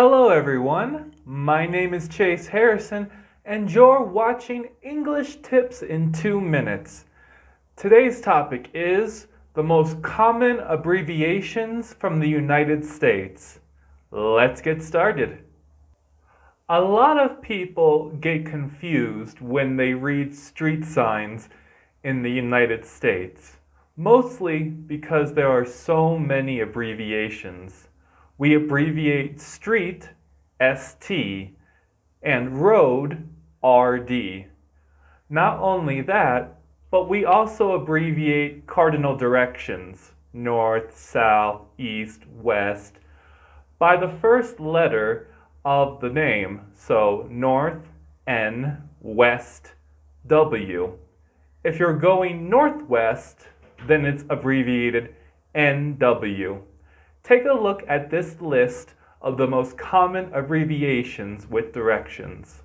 Hello everyone, my name is Chase Harrison and you're watching English Tips in 2 minutes. Today's topic is the most common abbreviations from the United States. Let's get started. A lot of people get confused when they read street signs in the United States, mostly because there are so many abbreviations. We abbreviate street, ST, and road, RD. Not only that, but we also abbreviate cardinal directions, north, south, east, west, by the first letter of the name, so north, N, west, W. If you're going northwest, then it's abbreviated NW. Take a look at this list of the most common abbreviations with directions.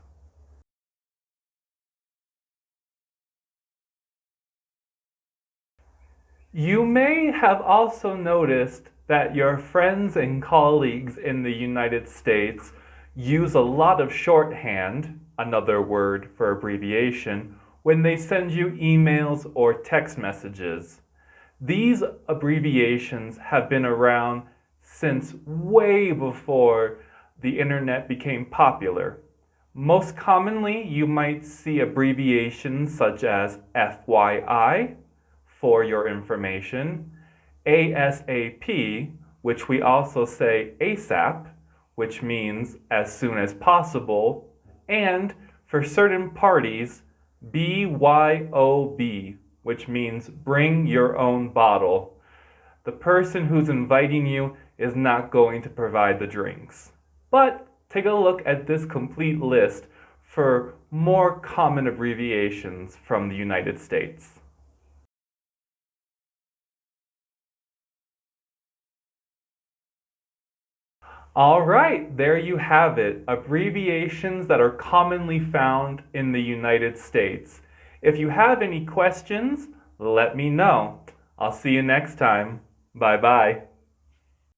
You may have also noticed that your friends and colleagues in the United States use a lot of shorthand, another word for abbreviation, when they send you emails or text messages. These abbreviations have been around since way before the internet became popular. Most commonly, you might see abbreviations such as FYI, for your information, ASAP, which we also say ASAP, which means as soon as possible, and for certain parties, BYOB, which means bring your own bottle. The person who's inviting you is not going to provide the drinks. But take a look at this complete list for more common abbreviations from the United States. All right, there you have it, abbreviations that are commonly found in the United States. If you have any questions, let me know. I'll see you next time. Bye-bye.